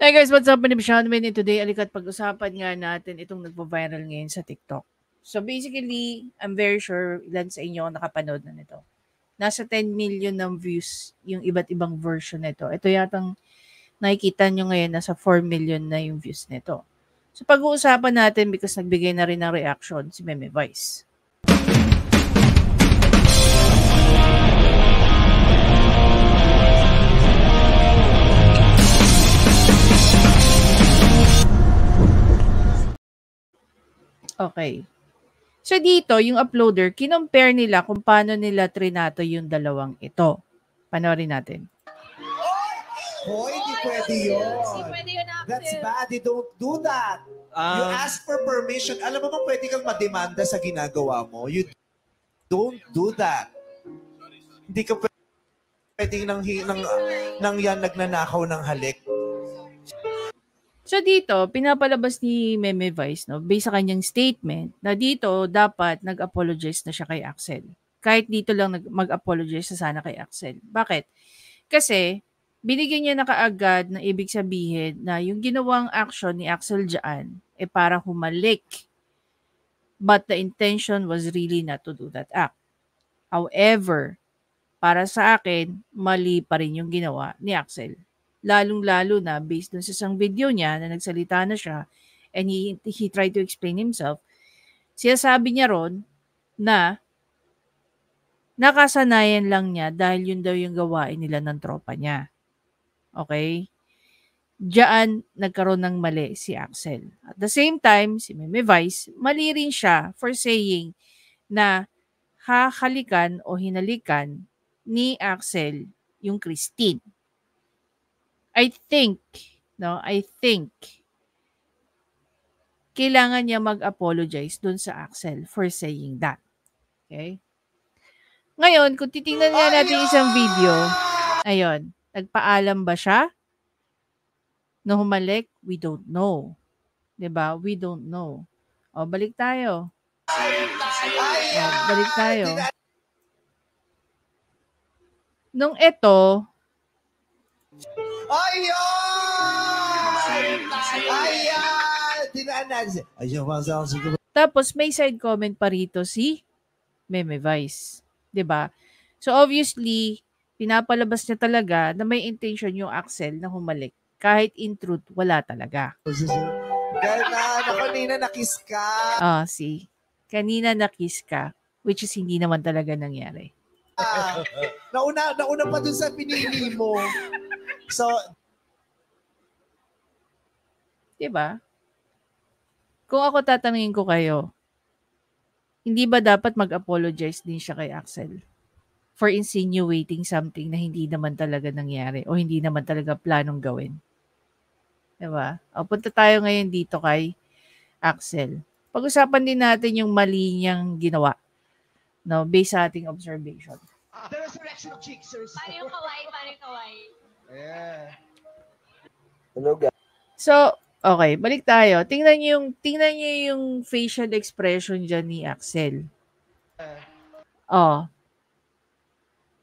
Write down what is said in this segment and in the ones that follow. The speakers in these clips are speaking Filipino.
Hi guys, what's up? I'm Sean Min, and today alikat pag-usapan nga natin itong nagpo-viral ngayon sa TikTok. So basically, I'm very sure ilan sa inyo nakapanood na nito. Nasa 10 million ng views yung iba't ibang version nito. Ito yatang nakikita nyo ngayon, nasa 4 million na yung views nito. So pag-uusapan natin because nagbigay na rin ng reaction si Meme Vice. Okay. So dito, yung uploader, kinompare nila kung paano nila trinato yung dalawang ito. Panoorin natin. Hoy, hindi pwede yun. That's bad. You don't do that. You ask for permission. Alam mo bang pwede kang mademanda sa ginagawa mo? You don't do that. Hindi ka pwedeng nang yan nagnanakaw ng halik. So dito, pinapalabas ni Meme Vice, no, based sa kanyang statement, na dito dapat nag-apologize na siya kay Axel. Kahit dito lang mag-apologize na sana kay Axel. Bakit? Kasi binigyan niya na kaagad na ibig sabihin na yung ginawang action ni Axel dyan para humalik. But the intention was really not to do that act. However, para sa akin, mali pa rin yung ginawa ni Axel. Lalong-lalo na based dun sa isang video niya na nagsalita na siya and he tried to explain himself. Sinasabi niya ron na nakasanayan lang niya dahil yun daw yung gawain nila ng tropa niya. Okay? Diyan nagkaroon ng mali si Axel. At the same time, si Meme Vice, mali rin siya for saying na hahalikan o hinalikan ni Axel yung Christine. I think kailangan niya mag-apologize dun sa Axel for saying that. Okay? Ngayon, kung titingnan nga natin isang video, ayun, nagpaalam ba siya? No humalik? We don't know. 'Di ba? We don't know. O, balik tayo. Balik tayo. Nung ito, tapos may side comment pa rito si Meme Vice. 'Di ba? So obviously, pinapalabas niya talaga na may intention yung Axel na humalik. Kahit in truth, wala talaga. Kanina nakiss ka. See. Kanina nakiss ka, which is hindi naman talaga nangyari. Nauna pa dun sa pinili mo. So, diba? Kung ako tatanungin ko kayo, hindi ba dapat mag-apologize din siya kay Axel for insinuating something na hindi naman talaga nangyari o hindi naman talaga planong gawin? Diba? O, punta tayo ngayon dito kay Axel. Pag-usapan din natin yung mali niyang ginawa, no, based sa ating observation. The resurrection of Jigsers. Paano yung kaway? Yeah. Hello guys. So, okay, balik tayo. Tingnan niyo yung facial expression diyan ni Axel.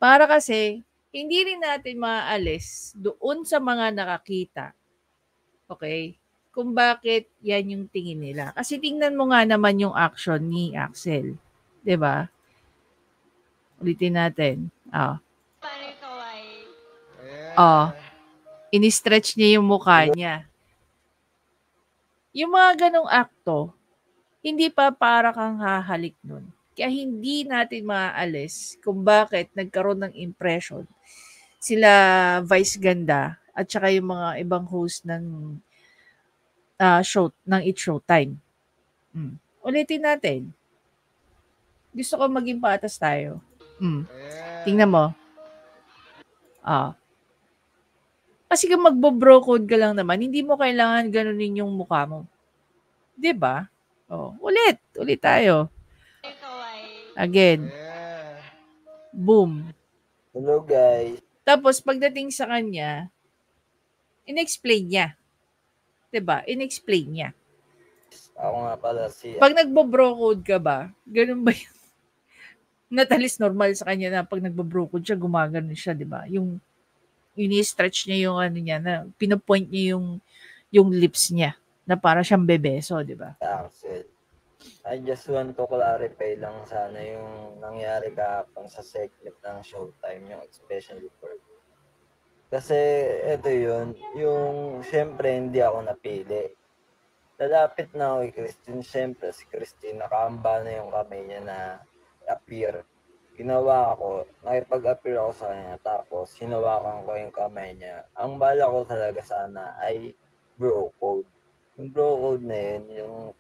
Para kasi hindi rin natin maaalis doon sa mga nakakita. Okay? Kung bakit yan yung tingin nila. Kasi tingnan mo nga naman yung action ni Axel. 'Di ba? Ulitin natin. Paano yung kaway? Ini-stretch niya yung mukha niya. Yung mga ganong akto, hindi pa para kang hahalik nun. Kaya hindi natin maaalis kung bakit nagkaroon ng impression sila Vice Ganda at saka yung mga ibang host ng show, ng It's Showtime. Ulitin natin. Gusto ko maging patas tayo. Tingnan mo. Kasi kung magbo-bro code ka lang naman, hindi mo kailangan ganunin yung mukha mo. 'Di ba? Ulit tayo. Again. Boom. Hello guys. Tapos pagdating sa kanya, in-explain niya. 'Di ba? In-explain niya. Ako nga pala si... Pag nagbo-bro code ka ba, ganun ba yun? Natalis normal sa kanya na pag nagbo-bro code siya, gumagano siya, 'di ba? Yung ini-stretch niya yung ano niya, na pinopoint niya yung lips niya na para siyang bebeso, di ba? Axel. I just want to clarify lang sana yung nangyari kahapon sa segment ng Showtime, yung especially for kasi ito yun, yung siyempre hindi ako napili. Lalapit na ako kay Christine, siyempre si Christine, nakaamba na yung kamay niya na appear. Ginawa ko, nakipag-appear ako sa kanya, tapos hinawakan ko yung kamay niya. Ang bala ko talaga sana ay bro code. Yung bro code na yun, yung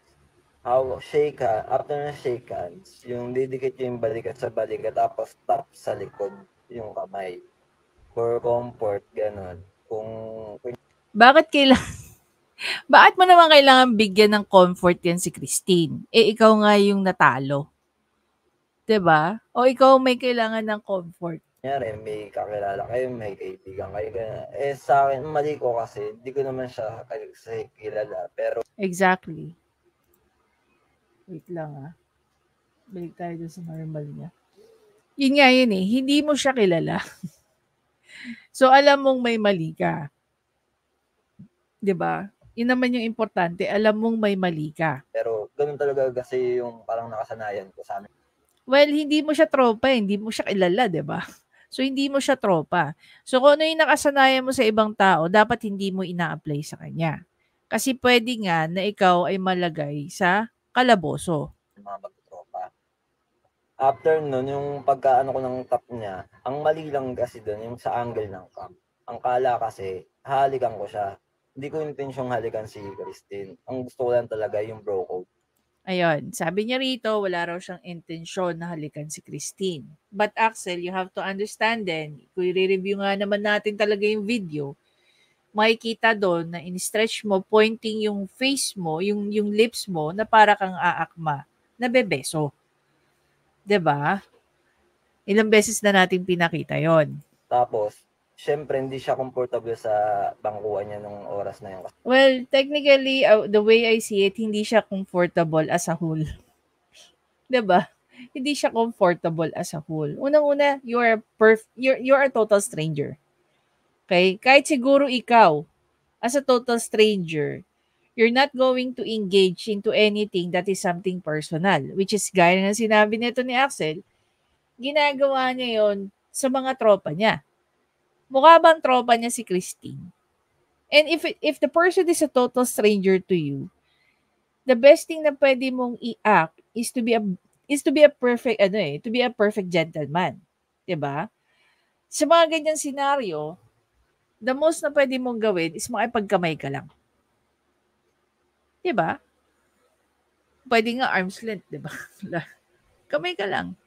shake hand, after na shake hands, yung didikit yung balikat sa balikat, tapos tap sa likod yung kamay. For comfort, ganun. Bakit bakit mo naman kailangan bigyan ng comfort yan si Christine? Ikaw nga yung natalo. 'Di ba? O ikaw may kailangan ng comfort. Kunyari, may kakilala kayo, may kaibigan kayo. Sa akin, mali ko kasi, hindi ko naman siya kilala. Pero exactly. Wait lang Balik tayo dun sa normal niya. Yun nga yun hindi mo siya kilala. So, alam mong may mali ka. 'Di ba? Yun naman yung importante. Alam mong may mali ka. Pero, ganun talaga kasi yung parang nakasanayan ko sa amin. Well, hindi mo siya tropa, hindi mo siya kilala, 'di ba? So, hindi mo siya tropa. So, kung ano yung nakasanayan mo sa ibang tao, dapat hindi mo ina-apply sa kanya. Kasi pwede nga na ikaw ay malagay sa kalaboso. Mga magtropa. After nun, yung pagkaano ko ng top niya, ang mali lang kasi doon, yung sa angle ng cam. Ang kala kasi, halikan ko siya. Hindi ko intensyong halikan si Christine. Ang gusto ko lang talaga yung bro code. Ayun, sabi niya rito, wala raw siyang intensyon na halikan si Christine. But Axel, you have to understand din, kung i-review nga naman natin talaga yung video, makikita doon na in-stretch mo, pointing yung face mo, yung lips mo, na para kang aakma, na bebeso. 'Di ba? Ilang beses na natin pinakita yon. Tapos, syempre, hindi siya comfortable sa bangkuan niya nung oras na yun. Well, technically, the way I see it, hindi siya comfortable as a whole. 'Di ba? Hindi siya comfortable as a whole. Unang-una, you're a total stranger. Okay? Kahit siguro ikaw, as a total stranger, you're not going to engage into anything that is something personal, which is gaya ng sinabi nito ni Axel, ginagawa niya yon sa mga tropa niya. Mukha bang tropa niya si Christine? And if the person is a total stranger to you, the best thing na pwede mong i-act is to be a perfect gentleman. 'Di ba? Sa mga ganyang scenario, the most na pwede mong gawin is makipagkamay ka lang. 'Di ba? Pwede nga arm's length, 'di ba? Kamay ka lang.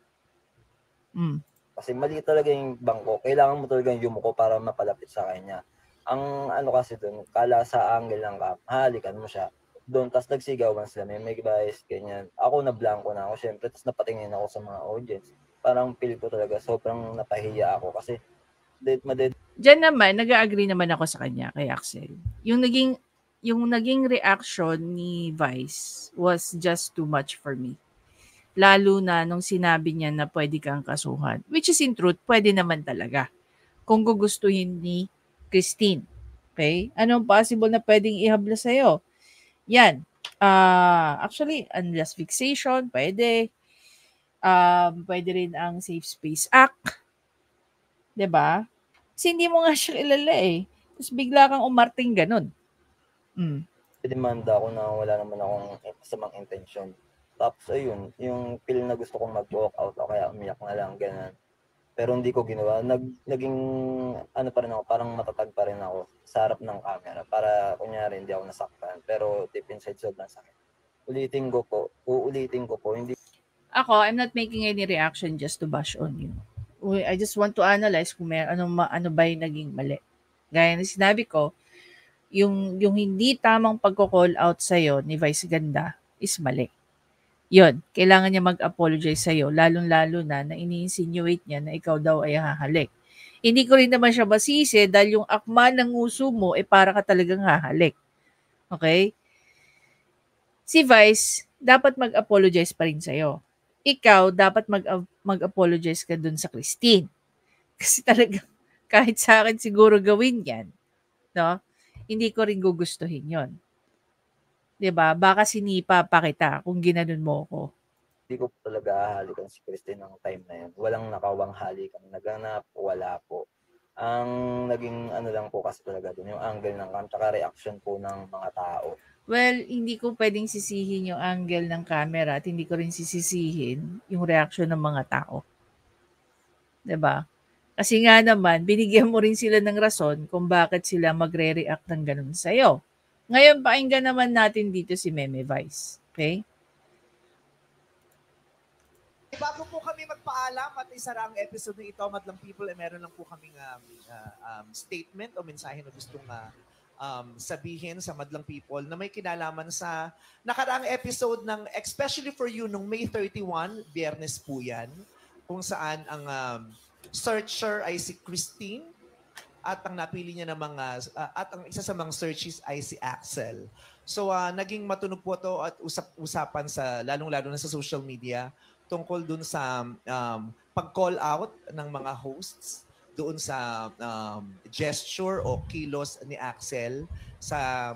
Kasi mali talaga yung bangko. Kailangan mo talaga yung yumuko para mapalapit sa kanya. Ang ano kasi doon, kala sa angle ng cam, halikan mo siya. Doon, tas nagsigawan sila, may guys, ganyan. Ako na blanco na ako, syempre, tas napatingin ako sa mga audience. Parang feel ko talaga, sobrang napahiya ako kasi Diyan naman, nag-agree naman ako sa kanya, kay Axel. Yung naging reaction ni Vice was just too much for me. Lalo na nung sinabi niya na pwede kang kasuhan. Which is in truth, pwede naman talaga. Kung gugustuhin ni Christine. Okay? Anong possible na pwedeng ihabla sa'yo? Yan. Actually, unless fixation, pwede. Pwede rin ang Safe Space Act. 'Di ba? Kasi hindi mo nga siya kilala Tapos bigla kang umarting ganun. Demanda ako na wala naman akong masamang intensyon. Tapos ayun, yung feel na gusto kong mag-walk out o kaya umiyak na lang, ganun. Pero hindi ko ginawa. Naging ano pa rin ako, parang matatag pa rin ako sa harap ng camera para kunyari hindi ako nasaktan. Pero deep inside sobrang sakit. Uulitin ko po, hindi. Ako, I'm not making any reaction just to bash on you. I just want to analyze kung may ano ba yung naging mali. Gaya na sinabi ko, yung hindi tamang pagko-call out sa'yo ni Vice Ganda is mali. Yun, kailangan niya mag-apologize sa'yo, lalong-lalo na ini-insinuate niya na ikaw daw ay hahalik. Hindi ko rin naman siya basise dahil yung akma ng uso mo para ka talagang hahalik. Okay? Si Vice, dapat mag-apologize pa rin sa'yo. Ikaw, dapat mag-apologize ka dun sa Christine. Kasi talagang kahit sa akin siguro gawin yan, no? Hindi ko rin gugustuhin yon. 'Di ba? Baka sinipa pa kita kung ginanon mo ko. Hindi ko po talaga hahalikan si Christine ng time na yun. Walang nakawang halikan naganap, wala po. Ang naging ano lang po kasi talaga dun, yung angle ng cam, tsaka reaction po ng mga tao. Well, hindi ko pwedeng sisihin yung angle ng camera at hindi ko rin sisisihin yung reaction ng mga tao. 'Di ba? Kasi nga naman, binigyan mo rin sila ng rason kung bakit sila magre-react ng ganun sa'yo. Ngayon, pakinggan naman natin dito si Meme Vice. Okay? Bago po kami magpaalam at isara ang episode ng ito, Madlang People, meron lang po kaming statement o mensahe na gustong sabihin sa Madlang People na may kinalaman sa nakaraang episode ng Especially For You nung May 31, Biyernes po yan, kung saan ang searcher ay si Christine at ang napili niya ng mga at ang isa sa mga searches ay si Axel. So naging matunog po to at usapan sa lalong-lalo na sa social media tungkol dun sa pag-call out ng mga hosts doon sa gesture o kilos ni Axel sa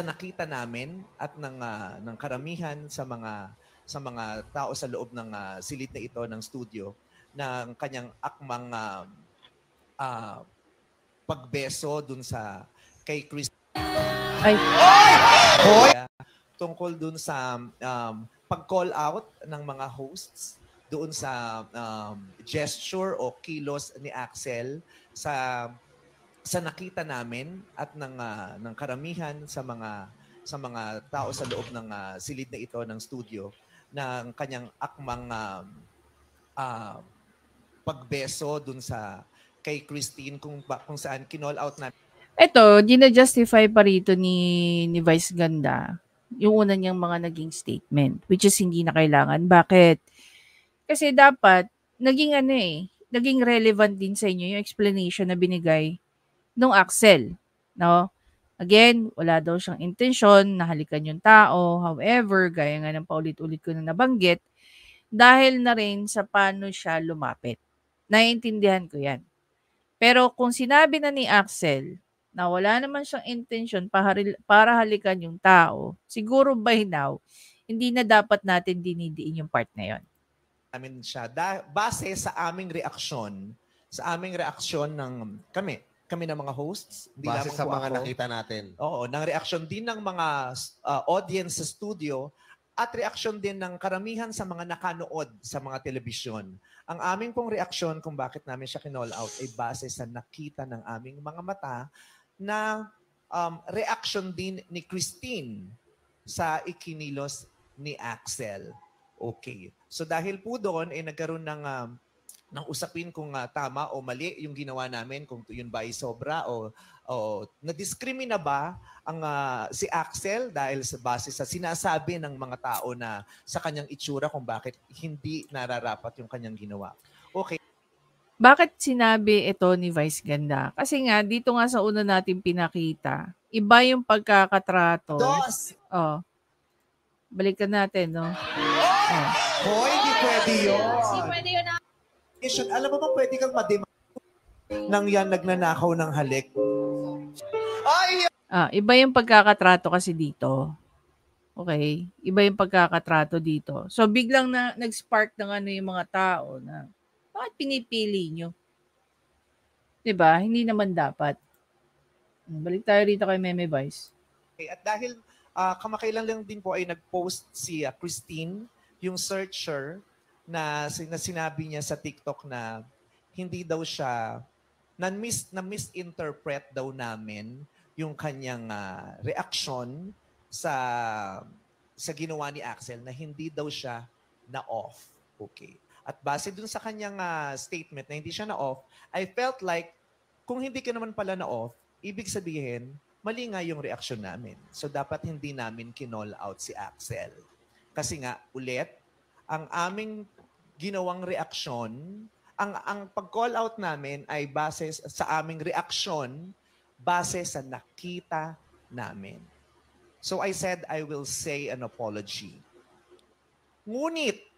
nakita namin at ng karamihan sa mga tao sa loob ng silid na ito ng studio ng kanyang akmang pagbeso dun sa kay Chris. Ay. Tungkol dun sa pag-call out ng mga hosts doon sa gesture o kilos ni Axel sa nakita namin at ng karamihan sa mga tao sa loob ng silid na ito ng studio ng kanyang akmang pagbeso dun sa kay Christine kung saan kinall out na. Ito, gina-justify pa rito ni Vice Ganda yung una niyang mga naging statement, which is hindi na kailangan. Bakit? Kasi dapat, naging relevant din sa inyo yung explanation na binigay nung Axel. No? Again, wala daw siyang intensyon na halikan yung tao. However, gaya nga ng paulit-ulit ko na nabanggit, dahil na rin sa paano siya lumapit. Naiintindihan ko yan. Pero kung sinabi na ni Axel na wala naman siyang intensyon para halikan yung tao, siguro by now, hindi na dapat natin dinidiin yung part na yon. Amin siya. Base sa aming reaksyon ng kami ng mga hosts. Base sa mga nakita natin. Oo, ng reaksyon din ng mga audience sa studio at reaksyon din ng karamihan sa mga nakanood sa mga telebisyon. Ang aming pong reaksyon kung bakit namin siya kinall out ay base sa nakita ng aming mga mata na reaksyon din ni Christine sa ikinilos ni Axel. Okay. So dahil po doon ay nagkaroon ng usapin kung tama o mali yung ginawa namin, kung yun ba ay sobra o na-discrimina ba ang si Axel dahil sa base sa sinasabi ng mga tao na sa kanyang itsura kung bakit hindi nararapat yung kanyang ginawa. Okay. Bakit sinabi ito ni Vice Ganda? Kasi nga, dito nga sa una natin pinakita, iba yung pagkakatrato. Oh. Balikan natin, no? Oh. Hoy, hindi pwede yun. Hindi pwede yun. Alam mo ba pwede kang mademand nang yan nagnanakaw ng halik? Ay! Iba yung pagkakatrato kasi dito. Okay? Iba yung pagkakatrato dito. So, biglang nag-spark ng yung mga tao na bakit pinipili nyo? Diba? Hindi naman dapat. Balik tayo rito kay Meme Vice. Okay, at dahil kamakailan lang din po ay nag-post si Christine, yung searcher, na sinabi niya sa TikTok na hindi daw siya, na-misinterpret daw namin yung kanyang reaksyon sa ginawa ni Axel na hindi daw siya na-off. Okay. At base dun sa kanyang statement na hindi siya na-off, I felt like kung hindi ka naman pala na-off, ibig sabihin, mali nga yung reaksyon namin. So dapat hindi namin kinall out si Axel. Kasi nga, ulit, ang aming ginawang reaksyon, ang pag-call out namin ay base sa aming reaksyon, base sa nakita namin. So I said I will say an apology. Ngunit,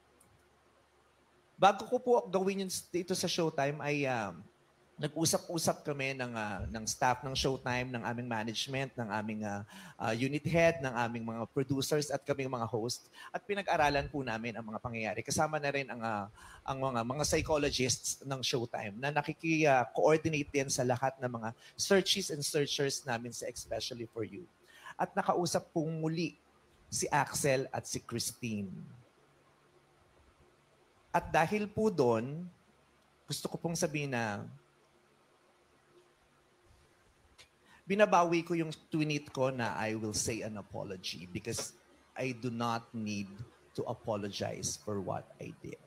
bago ko po gawin yun dito sa Showtime ay nag-usap-usap kami ng staff ng Showtime, ng aming management, ng aming unit head, ng aming mga producers at kaming mga host. At pinag-aralan po namin ang mga pangyayari. Kasama na rin ang mga psychologists ng Showtime na nakiki-coordinate din sa lahat ng mga searches and searchers namin sa Especially For You. At nakausap pong muli si Axel at si Christine. At dahil po doon, gusto ko pong sabihin na binabawi ko yung tweet ko na I will say an apology because I do not need to apologize for what I did.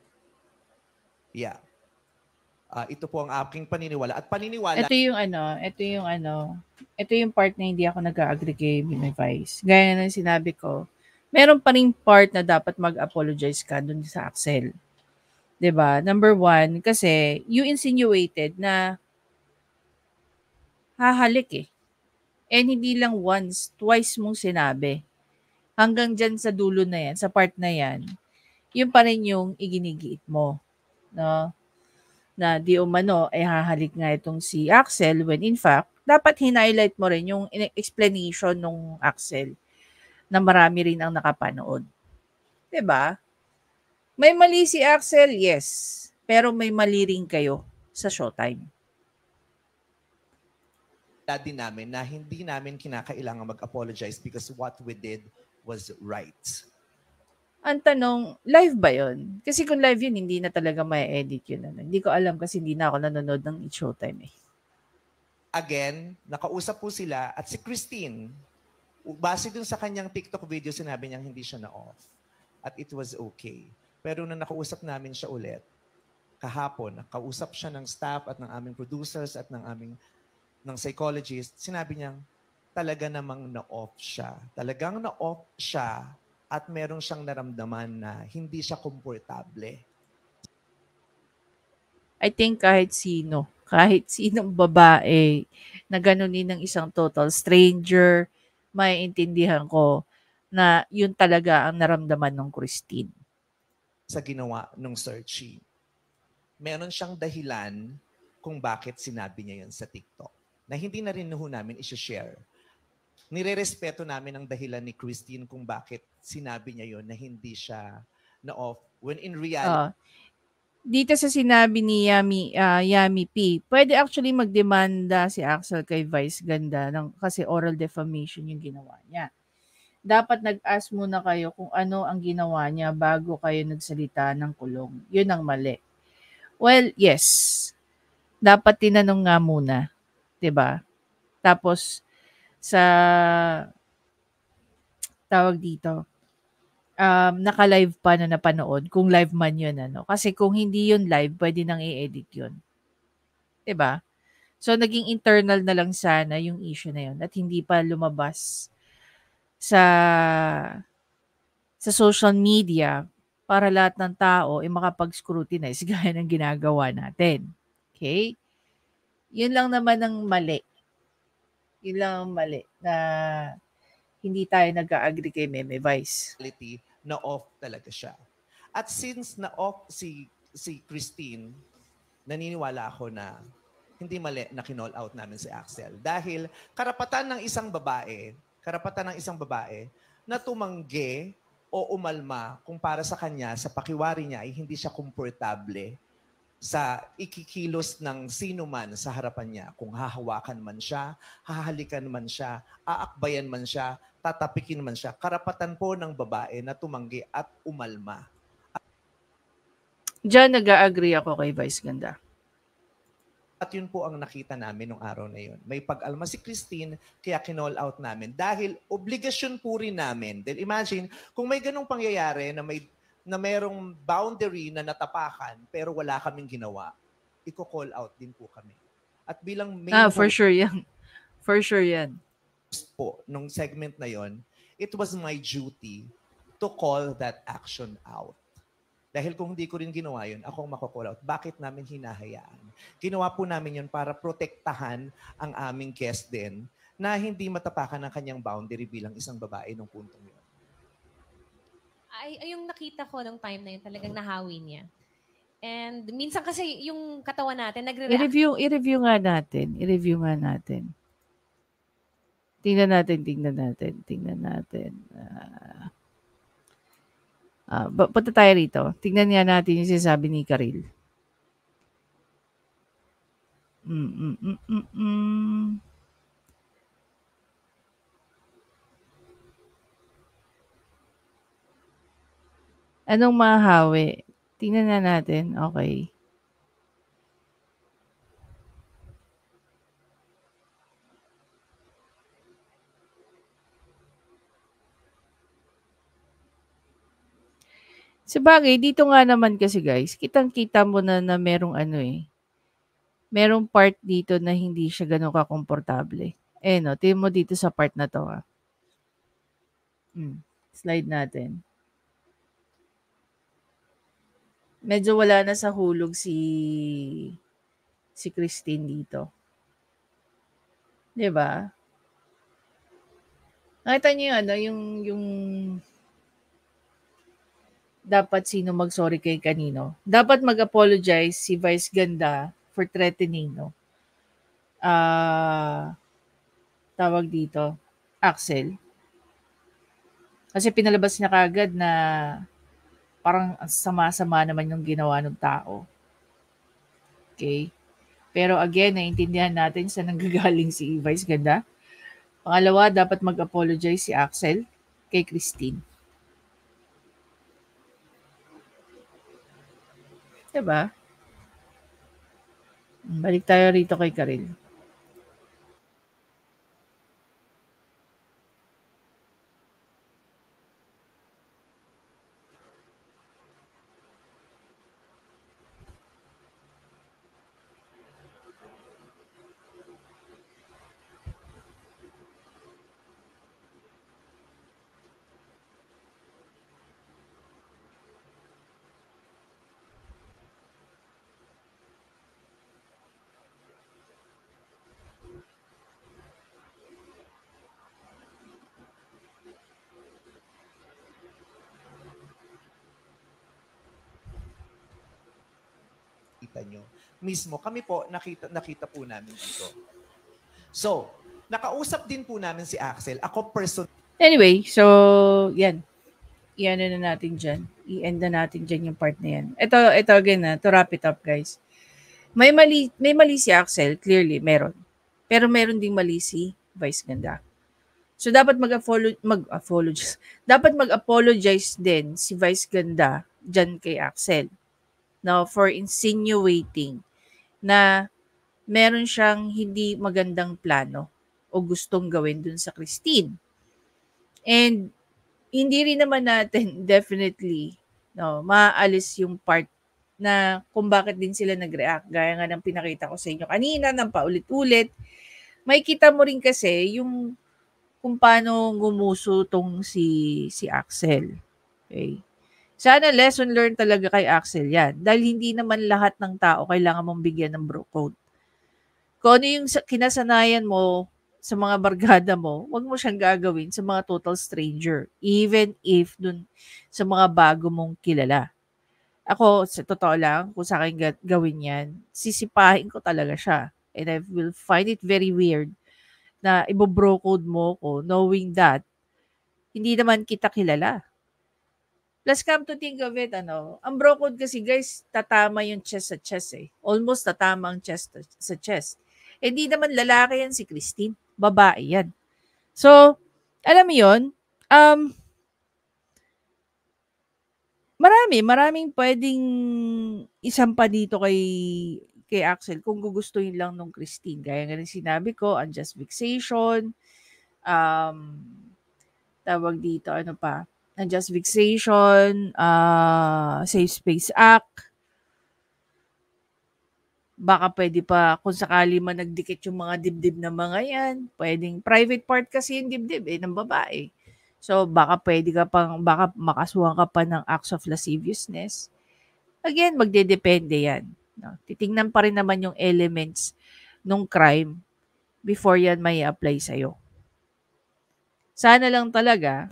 Yeah. Ito po ang aking paniniwala. At paniniwala... Ito yung part na hindi ako nag-agree kay Meme Vice. Gaya ng sinabi ko, meron pa rin part na dapat mag-apologize ka dun sa Axel. 'Di ba? Number one, kasi you insinuated na hahalik eh. And hindi lang once, twice mong sinabi. Hanggang dyan sa dulo na yan, sa part na yan, yun pa rin yung iginigiit mo. No? Na di umano ay hahalik nga itong si Axel when in fact, dapat hinighlight mo rin yung explanation ng Axel na marami rin ang nakapanood. 'Di ba? May mali si Axel, yes. Pero may mali rin kayo sa Showtime. Din namin na hindi namin kinakailangan mag-apologize because what we did was right. Ang tanong, live ba yun? Kasi kung live yun, hindi na talaga may edit yun. Hindi ko alam kasi hindi na ako nanonood ng Showtime eh. Again, nakausap po sila at si Christine, base dun sa kanyang TikTok video, sinabi niyang hindi siya na-off. At it was okay. Pero nung nakausap namin siya ulit, kahapon, nakausap siya ng staff at ng aming producers at ng psychologist, sinabi niyang talaga namang na-off siya. Talagang na-off siya at meron siyang naramdaman na hindi siya komportable. I think kahit sinong babae na ganunin ng isang total stranger, maiintindihan ko na yun talaga ang naramdaman ng Christine. Sa ginawa ng searching, meron siyang dahilan kung bakit sinabi niya yun sa TikTok na hindi na rin namin i-share. Nire-respeto namin ang dahilan ni Christine kung bakit sinabi niya yun na hindi siya na-off. When in reality... dito sa sinabi ni Yami P, pwede actually magdemanda si Axel kay Vice Ganda kasi oral defamation yung ginawa niya. Dapat nag-ask muna kayo kung ano ang ginawa niya bago kayo nagsalita ng kulong. Yun ang mali. Well, yes. Dapat tinanong nga muna. 'Di ba? Tapos sa tawag dito, naka-live pa na napanood kung live man yun kasi kung hindi yun live, pwede nang i-edit yun. 'Di ba? So naging internal na lang sana yung issue na yun at hindi pa lumabas sa social media para lahat ng tao ay makapag-scrutinize gaya ng ginagawa natin. Okay? Yun lang naman ang mali. Yun lang ang mali na hindi tayo nag-agree kay Meme Vice. Na-off talaga siya. At since na-off si Christine, naniniwala ako na hindi mali na kinall out namin si Axel. Dahil karapatan ng isang babae na tumanggi o umalma kung para sa kanya, sa pakiwari niya ay hindi siya komportable sa ikikilos ng sino man sa harapan niya. Kung hahawakan man siya, hahalikan man siya, aakbayan man siya, tatapikin man siya. Karapatan po ng babae na tumanggi at umalma. Diyan nag-agree ako kay Vice Ganda. At yun po ang nakita namin nung araw na yun. May pag-alma si Christine, kaya kinall out namin. Dahil obligasyon po rin namin. Dahil imagine, kung may ganong pangyayari na mayroong boundary na natapakan pero wala kaming ginawa, i-call out din po kami. At bilang main for sure yan. For sure yan. Po, nung segment na yon, it was my duty to call that action out. Dahil kung hindi ko rin ginawa yun, ako ang mako-call out. Bakit namin hinahayaan? Ginawa po namin yun para protektahan ang aming guest din na hindi matapakan ng kanyang boundary bilang isang babae nung puntong yun. Ay, yung nakita ko ng time na yun, talagang nahawi niya. And minsan kasi yung katawan natin nagre-react. I-review nga natin. Tingnan natin. Punta tayo rito. Tingnan nga natin yung sinasabi ni Karil. Anong mahahawi? Tingnan nga natin. Okay. Sabagay, dito nga naman kasi guys, kitang-kita mo na merong merong part dito na hindi siya ganun ka-komportable. No, tingnan mo dito sa part na to. Slide natin. Medyo wala na sa hulog si Christine dito. 'Di ba? Nakita niyo yung dapat sino mag-sorry kay kanino. Dapat mag-apologize si Vice Ganda for threatening, no? Tawag dito, Axel. Kasi pinalabas niya kagad na parang sama-sama naman yung ginawa ng tao. Okay? Pero again, naiintindihan natin sa nanggagaling si Vice Ganda. Pangalawa, dapat mag-apologize si Axel kay Christine. Diba? Balik tayo rito kay Karil. Kita nyo. Mismo, kami po, nakita po namin dito. So, nakausap din po namin si Axel. Ako Anyway, so, yan. I-ano na natin dyan. I-end na natin dyan yung part na yan. Ito again, to wrap it up, guys. May mali si Axel, clearly, meron. Pero meron ding mali si Vice Ganda. So, dapat mag-apologize. Dapat mag-apologize din si Vice Ganda dyan kay Axel. Now, for insinuating na meron siyang hindi magandang plano o gustong gawin dun sa Christine. And hindi rin naman natin definitely maaalis yung part na kung bakit din sila nag-react. Gaya nga ng pinakita ko sa inyo kanina ng paulit-ulit. May kita mo rin kasi yung kung paano gumuso tong si Axel. Okay? Sana lesson learned talaga kay Axel yan. Dahil hindi naman lahat ng tao kailangan mong bigyan ng bro code. Kung ano yung kinasanayan mo sa mga barkada mo, wag mo siyang gagawin sa mga total stranger. Even if dun sa mga bago mong kilala. Ako, sa totoo lang, kung sa akin gawin yan, sisipahin ko talaga siya. And I will find it very weird na ibo-bro code mo ko knowing that hindi naman kita kilala. Plus, come to think of it, ang bro code kasi guys, tatama yung chest sa chest eh. Almost tatama ang chest sa chest. Hindi naman lalaki yan si Christine. Babae yan. So, alam mo yun, maraming pwedeng isampa dito kay Axel kung gugustuhin lang nung Christine. Gaya nga rin sinabi ko, unjust vexation, tawag dito, ano pa, unjust vexation, Safe Space Act. Baka pwede pa, kung sakali man nagdikit yung mga dibdib ng mga yan, pwedeng private part kasi yung dibdib ng babae. So, baka makasuhan ka pa ng acts of lasciviousness. Again, magdedepende yan. No? Titingnan pa rin naman yung elements ng crime before yan may apply sa'yo. Sana lang talaga,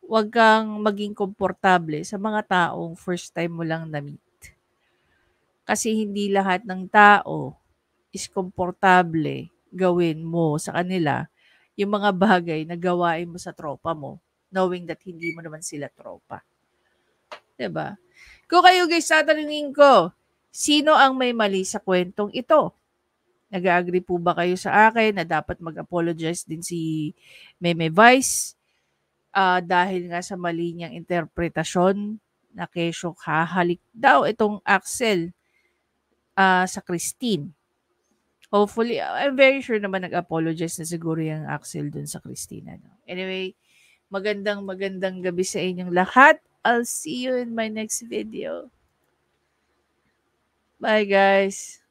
wag kang maging komportable sa mga taong first time mo lang na-meet. Kasi hindi lahat ng tao is komportable gawin mo sa kanila yung mga bagay na gawain mo sa tropa mo, knowing that hindi mo naman sila tropa. 'Di ba? Kung kayo guys, tatanungin ko, sino ang may mali sa kwentong ito? Nag-agree po ba kayo sa akin na dapat mag-apologize din si Meme Vice dahil nga sa mali niyang interpretasyon na kesyo hahalik daw itong Axel sa Christine? Hopefully, I'm very sure naman nag-apologize na siguro yung Axel dun sa Christine. Ano? Anyway, magandang gabi sa inyong lahat. I'll see you in my next video. Bye guys.